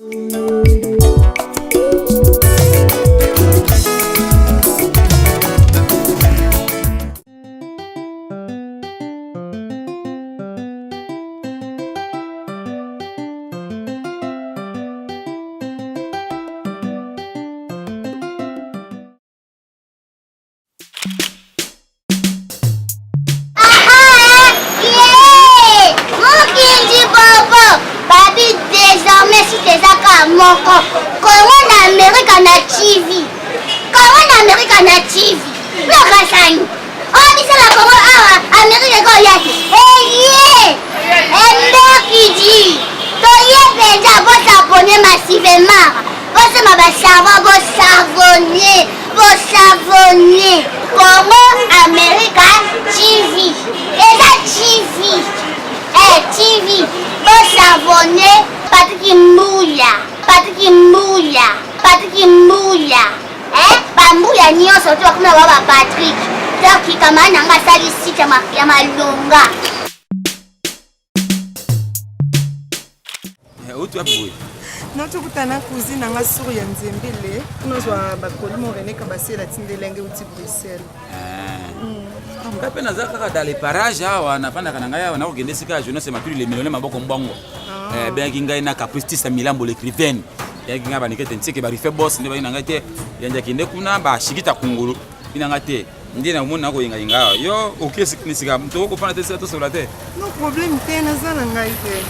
Non, tu as une cousine qui est sur Yanzembele. Nous avons un la Tindelenge ou Bruxelles. Dans les parages, on a pas de jeunesse mature, les millionnaires maboko mbongo. Ben kinga ina caprice Milambo l'écrivaine. Ya kinga banikete ntike ba rife boss ne ba ina ngate yanja kinde kuna ba shikita kunguru. Ina ngate ndina mona ko inga inga yo okesi kinisika mto ko fana tesa to solate. No problème tena sana ngaite.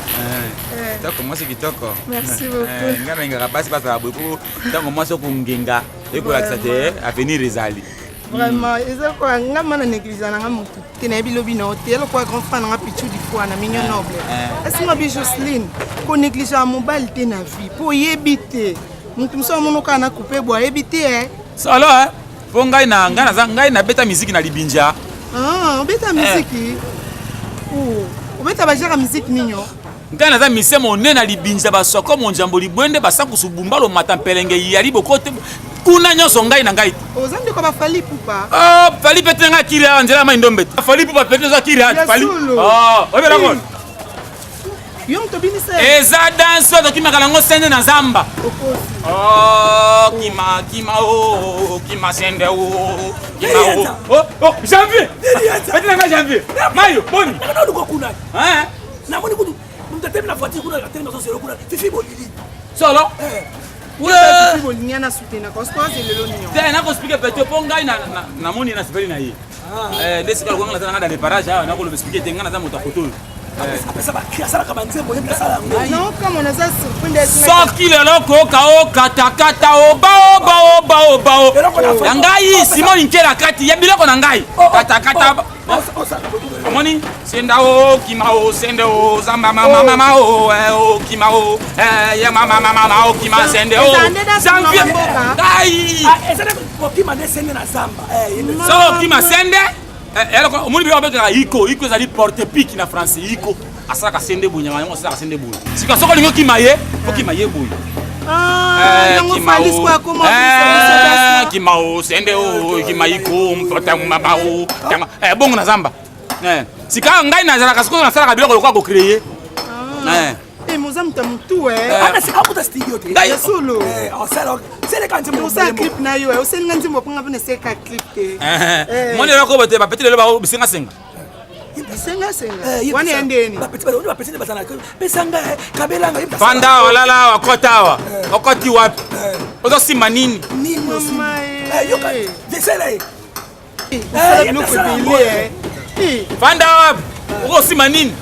Tako mwasi kitoko. Merci beaucoup. Ngana inga basi basi abuko tango mwasi ko ngenga eko lakisate avenir rezali. Vraiment, c'est quoi ngama négligence nga mutu. Tena bilobi na hôtel quoi grand fan nga pichu di fois na mignon noble. Est-ce que Jocelyne ko négligence mobile tena vie pour yebite. Mutu mso mono kana couper bois yebite Solo po ngai na beta musique na libinja. Beta musique. Beta bajaka musique ninyo. Ngana za mise monene na libinja ba soko monjambo libwende ba sakusubumba lo matampelenge yali bokote kuna nyoso ngai na ngai. Ozandi ko ba fali pupa. Fali pete nga kira nzela ma ndombe. Fali pupa pete za kira fali. Obera ko. Yom to binisa. Eza danso to kimakala ngo sende na zamba. Kima sende janvier. Pete nga janvier. Mayo boni. Nako kuna. Na moni kudu. Mtatemi na voiture kuna tena so sero kuna. Fifi bolili. Solo. Fifi bolili na soutenir ko sport c'est le l'union. Tena ko expliquer pete po ngai na moni na sipeli na yi. Desika ko ngala tana ngada le parage na ko le expliquer tenga na za moto koto. Non, comme on a ça soki lelo kokao katakata bao ngai Simon Nkela kati ya biloko na ngai katakata moni senda o kimao sende o zamba mama o kimao ya mama o kima sende o janvier ngai ezana ko kima ne sende na zamba so kima sende eloko moni bi obeka iko ezali porte pique na français iko asaka sende bunya mango asaka sende bunya sika soko lingo kimaye po kimaye bunya kimao sende o kimaiko mpota mama o bongo na zamba sika ngai na zala kasiko na sala biloko lokwa ko créer mozam tamutu ana sika kuta studio te ngai solo osala c'est quand tu me clip na yo oseli nganzi mopanga bana seka clip te moni loko bote ba petit lelo ba bisenga senga wani endeni bapetini basana pesanga kabelanga fanda walala wakotawa wakoti wapi ozo sima nini yoka desele fanda wapi ozo sima nini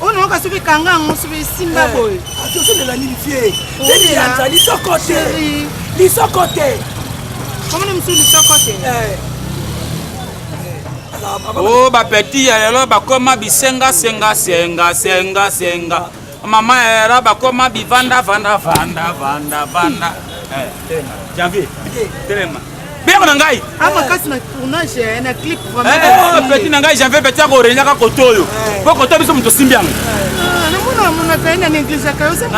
ono okasubi kanga ngosubi simba boy attention de la nifie deli yanza lisokote comment me suis lisokote ba petit lelo bakoma bisenga senga mama era bakoma bivanda vanda janvier telema bien na ngai makasi na tournage na clip vraiment petit na ngai janvier petit ko renyaka kotoyo po koto biso muto simbianga na mona kaina néglige ka yosa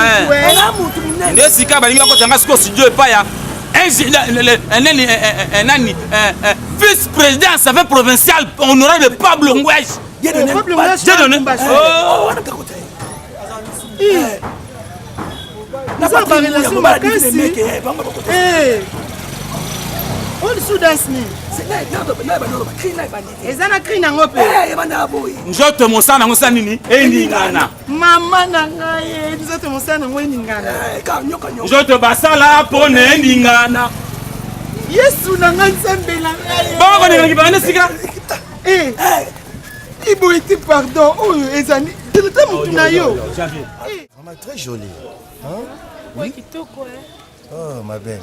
mutu nde sika balinga ko tanga siko studio epaya un vice-président savait provincial honorable Pablo Ngwesh. J'ai donné. Eza ba relation makasi. Old Sudan ni. Eza na cri nango pe. Nzoto mosana ngo sa nini? Eningana. Mama na ngai, nzoto mosana ngo eningana. Nzoto basala pone eningana. Yesu na ngai nzambe na ngai. Bongo ninga kibane sika. Ibo ete pardon. Oh, ezani. Tete mutu na yo. Vraiment très joli. Hein? Oui, kitoko. Oh, ma belle.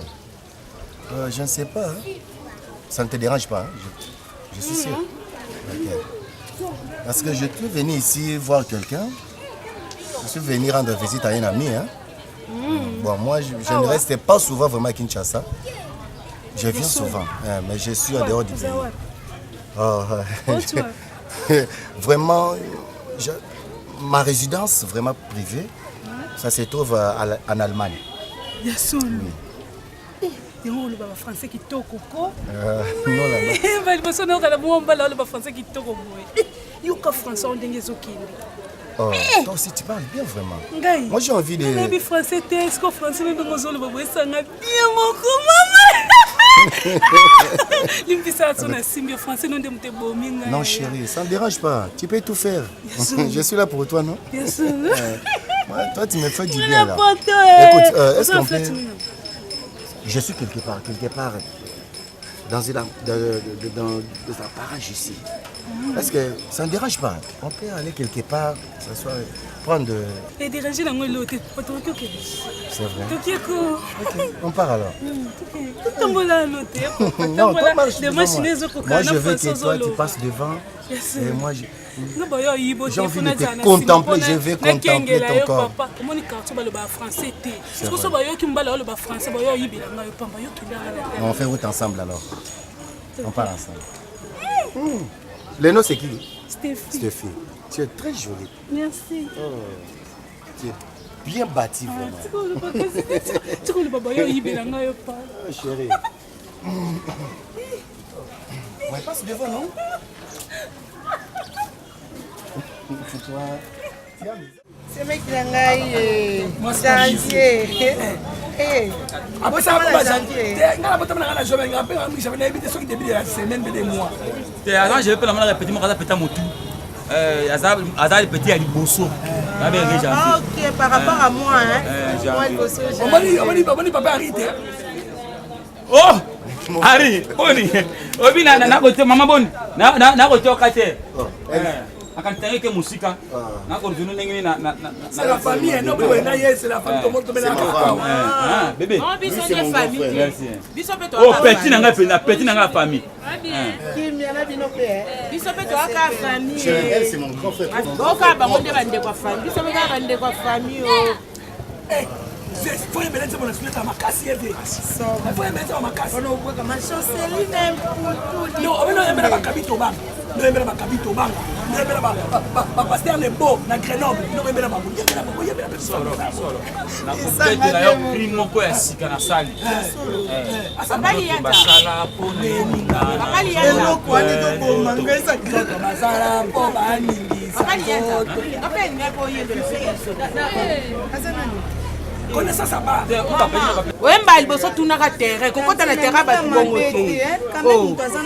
Je ne sais pas. Hein? Ça ne te dérange pas, hein? Je suis sûr. Okay. Parce que je suis venu ici voir quelqu'un. Je suis venu rendre visite à un ami. Hein? Bon, moi, je ne reste pas souvent vraiment à Kinshasa. Je viens souvent, mais je suis en dehors du pays. Oh, vraiment, ma résidence vraiment privée, ça se trouve en Allemagne. Yason. Non, le français qui toque non, là, le français qui toque. Il y a français on dingue oh, toi aussi tu parles bien vraiment. Moi j'ai envie de. Mais français est-ce que français même bien mon non chérie, ça ne dérange pas. Tu peux tout faire. Je suis là pour toi, non? Bien sûr. Toi tu me fais du bien là. Écoute, est-ce qu'on peut... Je suis quelque part dans un parage ici. Est-ce que ça ne dérange pas? On peut aller quelque part, s'asseoir, prendre de... Et déranger dans le lot. C'est vrai. Ok, on part alors. Non, toi marche devant moi. Moi je veux que toi tu passes devant. Et moi j'ai envie de te contempler, je vais contempler ton corps. On fait route ensemble alors. On part ensemble. Le nom c'est qui? Stéphie. Tu es très jolie. Merci. Oh, tu es bien bâtie vraiment. Chérie. On passe devant, non? C'est mec qui l'a janvier. Après ça, je vais pas la répéter, moi, je vais motu. Azal petit à Liboso. Ok, par rapport à moi, hein. Moi, Liboso, on va papa arrêter. Oh! Harry, Boni. Obi na côté maman Boni. Na côté okate. Akantenge ke musika. Na ko junu ndenge na. C'est la famille, non mais na yes, c'est la famille tout le monde tombe na. Bébé. Non, biso de famille. Biso pe to. Oh, petit na nga famille. Qui m'y en a bino pe. Biso pe to aka famille. Elle c'est mon grand frère. Boka ba monde bande kwa famille. Biso pe ka bande kwa famille oh. C'est faut embellir mon aspect à ma casse yévé. Faut embellir ma casse. On voit comme chanceline même pour tout. Non, on va embellir ma cabito bang. Non embellir ma cabito bang. Non embellir ma pasteur les beaux na Grenoble. Non embellir ma bouille, embellir ma solo. Na compléter la yo primo ko ya sika na sali. Asabali yata. Basala pone ninga. Asabali yata. Hello kwa ni to ko mangesa Kaka masala po baningi. Asabali yata. Après il m'a boyé de le faire. Connaissance à bas. Wemba liboso tunaka terrain kokota na terrain ba bongo te.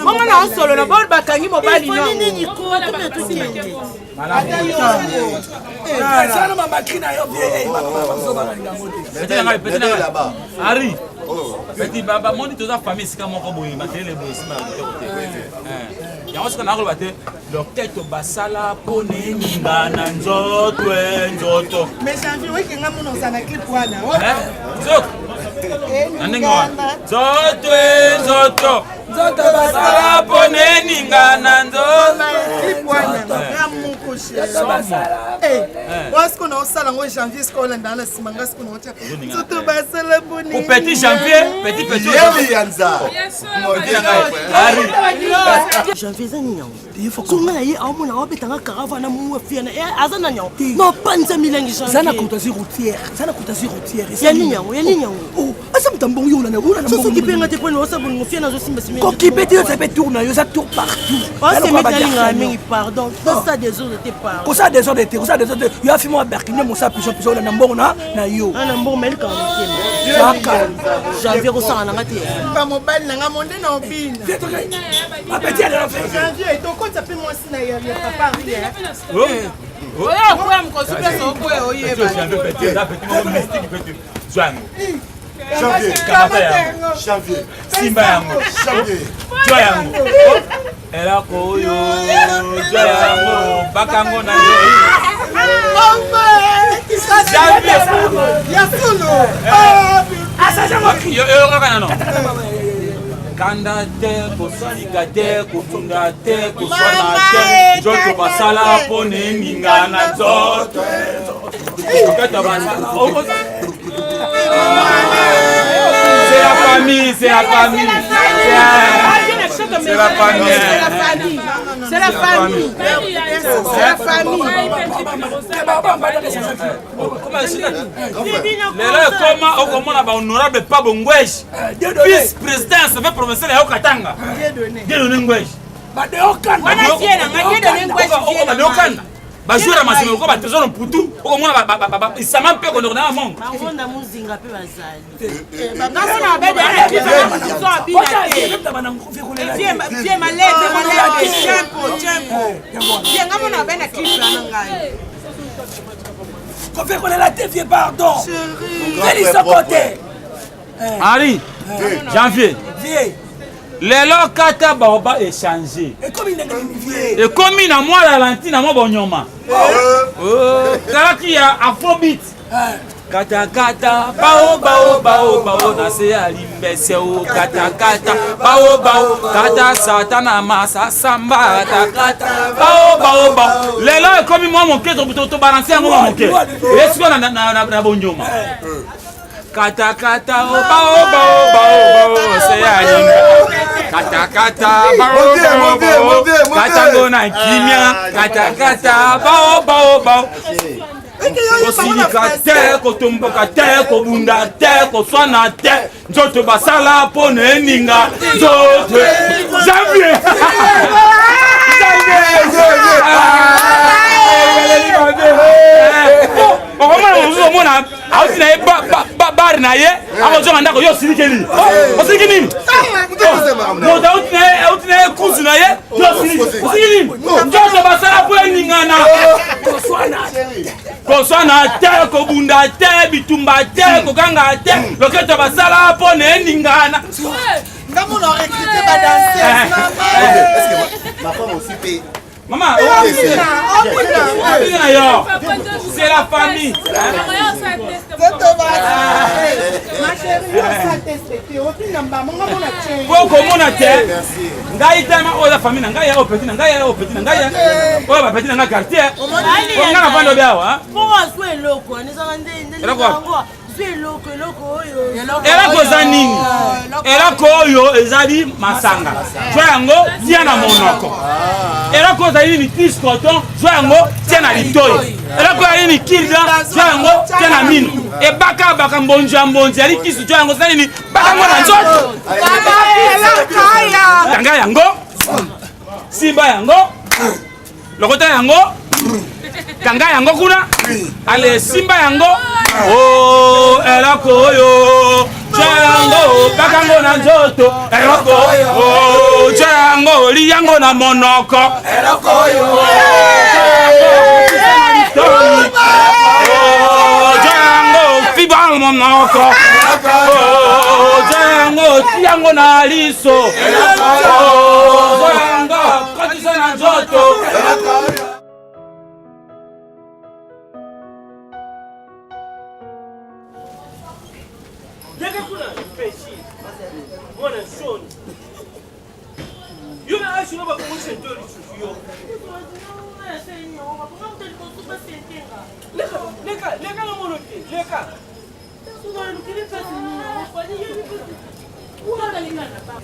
Mama na solo na bol bakangi mobali nyango. Ça na mama kina yo bien. Petit là-bas. Harry. Petit baba moni toza famille sika moko boyi matele boyi sima côté. Ya osika na ko bate loketo basala pone ninga na nzoto. Mais janvier oui kenga muno sana clip wana. Zok. Anenga. Nzoto basala pone ninga na nzoto. Clip wana. Ngamu koshi. Wasko na osala ngo janvier skola ndana simanga sko na ocha. Nzoto basala pone. Au petit janvier, petit. Yanza. Janvier zani nyao. Kunga ye amona wabetanga caravane mu fiana. Azana nyao. No panza milangi janvier. Zana courtoisie routière. Yani nyao. Oh, asa ta mbongo yo na soso ki penga te poni osa bolingo fia nazo simba simba koki pete yo sape tour na yo ça tour partout c'est métalinga mingi pardon ça des autres te pardon ko ça des autres te ko ça des autres yo afimo a berkine mo sa piso na mbongo na yo na mbongo mel ka motema janvier ko sanga ngati ba mobile nanga monde na obina a petit à la fin janvier to ko tape moi sina ya papa rien oya kwa mkosupe sokwe oyeba Janvier, Simba yango, Joy yango, elako oyo, Joy yango, bakango na yo. Janvier, Yasulo. Yo kana no. Kanda te, kosalika te, kufunda te, kuswana te, joto basala pone ningana zoto. C'est la famille, c'est la famille. C'est la famille. C'est la famille. C'est la famille. Comment on a honorable Pabo Ngwesh, vice-président, ça fait provincial à Okatanga. Dieu Ngwesh. Bajura masimo ko batezo no putu okomona isama mpe ko ndona mongo bangonda muzinga pe bazali bakasi na bede ana kizo abina tie malete tempo tie ngamo na bena kizo na ngai ko fe ko la te vie pardon Félix côté Henri Janvier vie lelo kata baoba échanger et comme na moi ralenti na moi bonyoma kala ki ya afrobeat kata kata bao na se alimbese o kata bao kata satana masa samba kata bao lelo comme moi mon keto to balancer yango mon keto est-ce que na bonyoma kata bao se alimbese kata bao kata na kimia kata bao kosilika te kotomboka te kobunda te koswana te nzoto basala pone eninga nzoto Janvier okomona auti na ye bari na ye akozonga ndako yo osiliki nini osiliki nini moto auti na ye kusu na ye yo osiliki nini nzoto basala po eningana koswana te kobunda te bitumba te kokanga te loketo basala po na eningana ngamona recruter ba danseuse Ma femme aussi paye. Maman, c'est la famille. Ma chérie, ça teste. Comment on a fait? Ngai tellement oh la famille ngai ya opeti ngai ya opeti ngai ya oh ba petit ngai quartier oh ngana vando bia wa pour aswe loko ni sanga ndende elako eza nini elako oyo ezali masanga zwa yango tia na monoko elako ezali ni tis coton zwa yango tia na litoi elako ezali ni kilda zwa yango tia na mino ebaka baka mbonzi ya mbonzi yali kisu zwa yango ezali ni baka ngo na nzoto tanga yango simba yango lokota yango kanga yango kuna ale simba yango oh elako oyo chango bakango na nzoto elako oh chango liyango na monoko elako oyo chango fiba monoko oh chango tiyango na liso elako chango kotisa na nzoto elako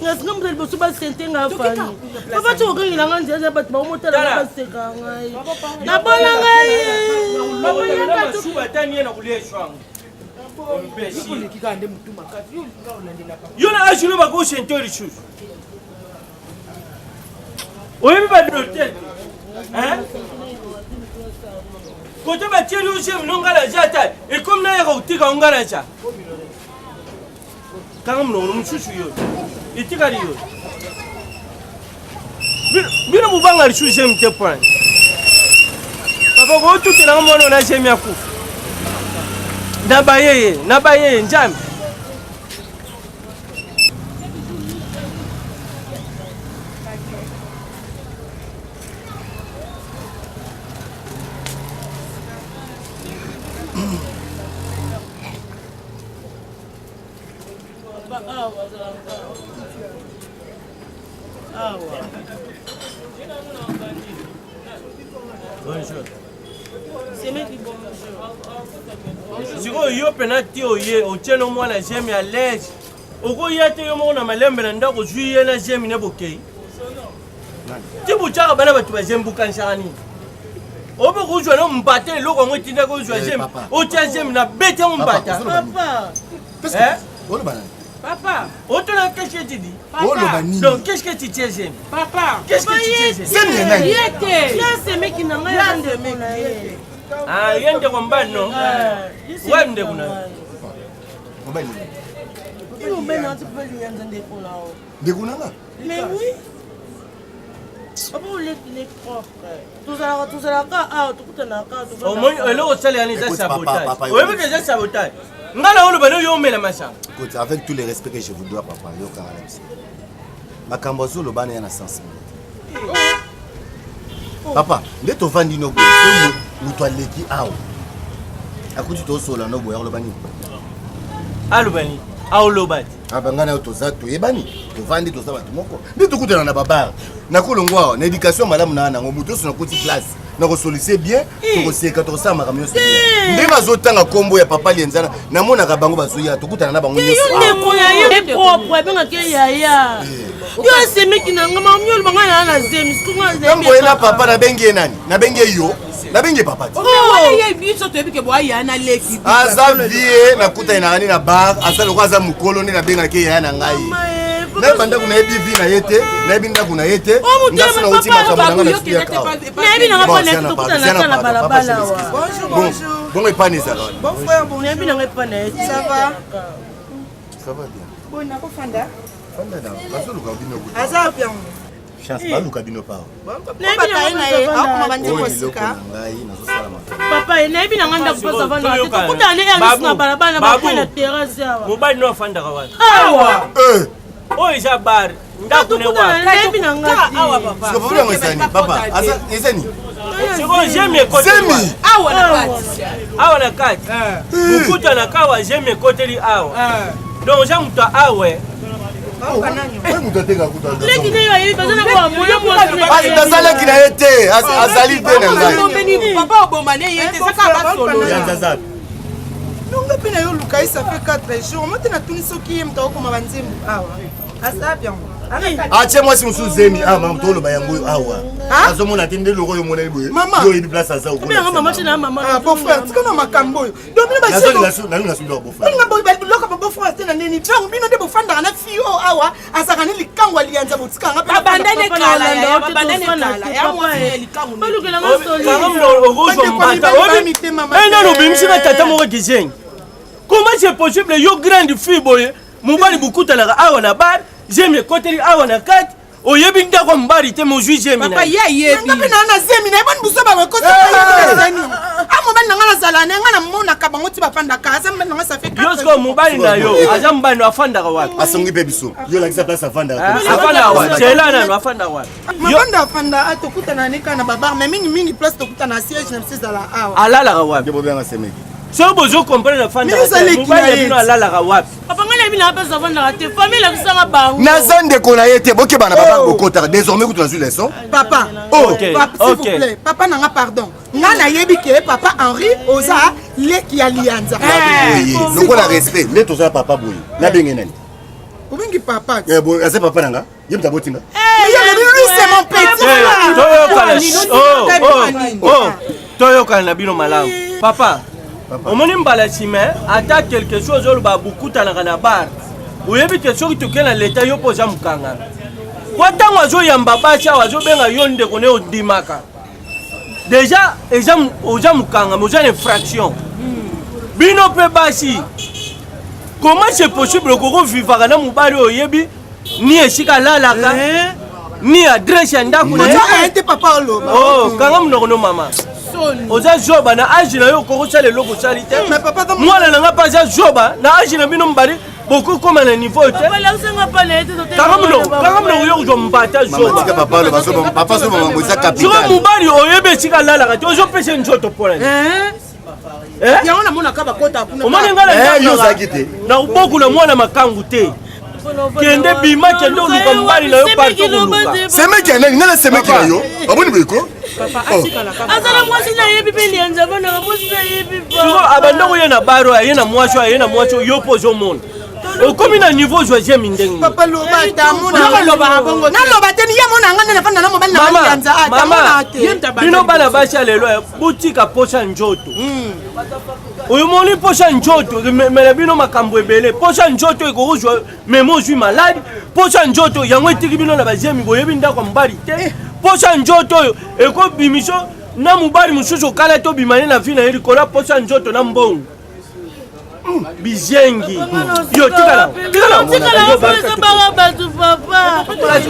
ngasinga mutali boso basentenga fani papa tokangilanga nzela bato baomotala baseka ngai nabona ngai Yo na ajulu ba ko sento richus. Oyebi ba l'hôtel. Hein? Côté ba tielu jem no ngala jata et comme na ya utika ngala ja. Kangam no mususu yo. Itika yo. Bino mubanga richus jem te point. Papa ko tuti na mwana na jem ya kufa. Nabaye njami. Bonjour. C'est mec qui bonjour. Siko yo penati oye otieno mwana jemi à l'aise. Oko yate yo mona malembe na ndako juye na jemi ne bokei. Tibu chaka bana batu ba jembu kanshani. Obe ko jwa no mbate loko ngo tinda ko jwa jemi. Otia jemi na bete mbata. Papa. Papa. Otona qu'est-ce que tu dis? Donc qu'est-ce que tu tiens jemi? Papa. Qu'est-ce que tu tiens jemi? C'est mec qui n'a rien de Ah, yende kombano no. Wande kuna. Mobile. Il est bien tu peux lui en donner pour là. Dekunanga. Mais oui. Papa il est propre. Tout ça là ah tout na ka. Au moins le sale ani za sabotage. Oui mais déjà sabotage. Ngala olo bano yo mela macha. Écoute, avec tous les respects que je vous dois papa, yo kanga MC. Makambo zo lo bana yana sensibilité. Papa, nde to vandi no boy, mutu aleki awo. Akuti to sola no boy lo bani. Alobani, aolobati. Abangana yo to za to yebani. To vandi to za batu moko. Nde to kutana na baba. Na kolongwa na éducation madame na ngo mutu so na kuti classe. Na ko solliciter bien, to ko seka to sa makamyo so bien. Nde bazotanga kombo ya papa lienzana na mona ka bango bazoya to kutana na bango nyoso. Yo ndeko ya yo propre benga ke yaya. Yo c'est mec qui n'a ngama myolo bangana na zemi sikunga zemi. Kambo ena papa na bengi nani? Na bengi yo. Na bengi papa. Wana ye biso to ebike boya yana leki. Aza vie na kuta ina nani na bar, asa lokwa za mukolo ni na benga ke yaya na ngai. Na banda kuna ebi vi na yete, na ebi nda kuna yete. Ngasa na utima kama na spia ka. Na ebi na ngapa na kuta na balabala wa. Bonjour. Bon epani ça. Bon frère, bon. Na ebi na ngapa na yete. Ça va? Ça va bien. Bon, na ko fanda. Fanda na. Baso luka bino kuta. Aza bien. Chance pas luka bino pa. Na ebi na ye, akoma bandi mosika. Ngai na so sala ma. Papa na ebi na nganda kuposa vanda. Kuta ne ya na balabala ba na terrasse ya. Mobile no fanda ka wana. Awa. Oh isa bar. Ndaku ne wa. Na ebi na ngati. Awa papa. Siko problème esani papa. Asa esani. Siko jeme kote. Semi. Awa na kati. Awa na kati. Mukuta na kawa jeme kote li awa. Donc ja muta awe. Wewe mutatenga kuta. Leki ne yo yi bazana kwa moyo moyo. Basi tazala kina yete azali tena ngai. Papa obombane yete saka ba solo. Yanza zapi. nonga mpe na yo luka ye ça fait 4 jours mote natuni soki ye moto akokoma banzembo awa asa bien atie mwasi mosusu zemi mama toloba yango oyo awa azomona te nde loko oyo monani boye yo oyebi place aza beau-frère tika na makambo oyo nalinga sundaka biloko ba beau-frère te na nini ntango bino nde bofandaka na fille oyo awa azaka ni likango alianza botikanga babandane kala ya likango nobimisi na tata moko kizengi comment c'est possible yo grande fille boye mobali bokutanaka awa na bar jemi ekoteli awa na kati oyebi ndako mbali te mozwi jemi papa ye yebi ngapi na na zemi na eboni buso ba ekoti mobali na nga nazala na nga namonaka bango ti bafandaka aza mobali na nga ça fait 4 jours yosko mobali na yo aza mobali no afandaka wapi asongi mpe biso yo lakisa place afandaka afandaka wapi sela nano afandaka wapi mabanda afanda tokutana nika na babar mais mingi place tokutana siège na biso ezala awa alalaka wapi bobenga semeki so bozo comprendre afandaka mobali na bino alalaka wapi apanga na bino apesa afandaka te famille la bisanga bango naza ndeko na ye te bokeba na baba bokotaka désormais kutu nazwi leçon papa s'il vous plaît papa nanga pardon nga nayebi ke papa Henri oza leki ya lianza lokola respect nde tozala papa boye nabenge nani obengi papa aza papa nanga ye mutu abotinga c'est mon petit toyokana na bino malamu papa omoni mbala nsima ata quelque chose oyo babukutanaka na bar oyebi te soki toke na leta yo mpo oza mokangana po ntango azoyamba basi awa azobenga yo ndeko ne ondimaka déjà oza mokangama oza na infraction bino mpe basi comment c'est possible okovivaka na mobali oyo oyebi ni esika alalaka ni adresse ya ndako kanga monoko no mama oza zoba na age na yo okokosala eloko osali te mwana na nga mpe aza zoba na age na bino mobali bokokoma na niveau te kanga monoko yo kozwa mbata zoba mobali oyebi esika alalaka te ozopesa nzoto mpona omoni nga na kobokula mwana makangu te kende bima kende oluka mobali na yo partooluka semeki ya nani ngana semeki na yo aboni beko azala mwasi na yebi mpe lianza bana mwasi na yebi siko abandako ye na baro aye na mwasi aye na mwasi yo mpo ozomona okomi na niveau joisième ndenge naloba te ye mona nga nde nafanda na mobali na balianza bino bana basi ya lelo butika posa nzoto oyomoni posa nzoto mela bino makambo ebele posa nzoto ekokozwa meme ozwi maladi posa nzoto yango etiki bino na baziemi boyebi ndako ya mobali te posa nzoto oyo ekobimiso na mobali mosusu okala te obimane na vi na ye likolo posa nzoto na mbongo bizengi yo tikala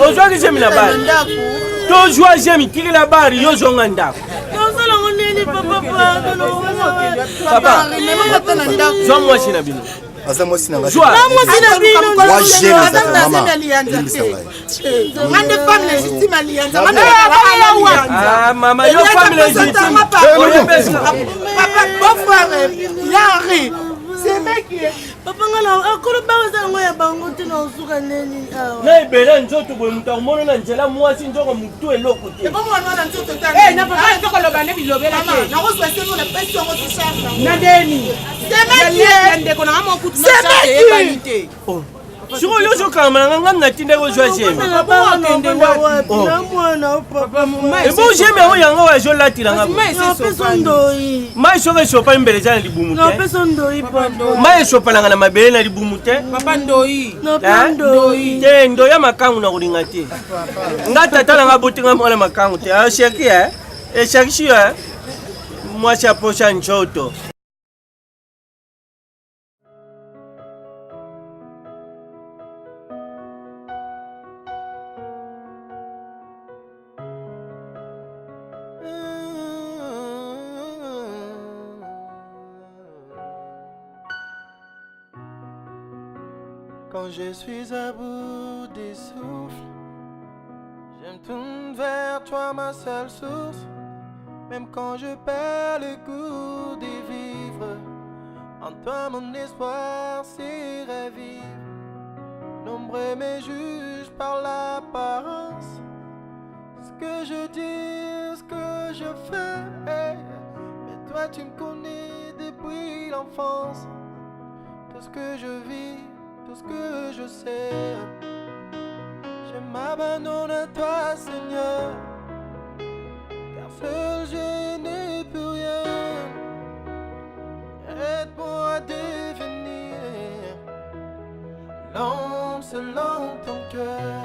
ozwaki zemi na bari tozwa zemi tikila bari yozonga ndako papa zwa mwasi na bino aza mwasi na mama yo femme légitime papa ngala akolo baza ngo ya bango te na osuka neni awa na ebele nzoto boye moto akomona na nzela mwasi nzoko motu eloko te sikoyo ozokangama nanga ngam natindaki ozwa jeme ebo jeme yango yango oyo azolatilanga mai soki esopani mbele eza na libumu te mai esopalanga na mabele na libumu te te ndoi ya makangu na kolinga te nga tata nanga botinga mwana makangu te asheki eshakisi mwasi aposa nzoto Quand je suis à bout des souffles, je me tourne vers toi, ma seule source. Même quand je perds le goût de vivre, en toi mon espoir s'y ravive. Nombreux me jugent par l'apparence, ce que je dis, ce que je fais. Mais toi tu me connais depuis l'enfance, tout ce que je vis, tout ce que je sais, je m'abandonne à toi, Seigneur, car seul je n'ai plus rien. Aide-moi à devenir l'homme selon ton cœur.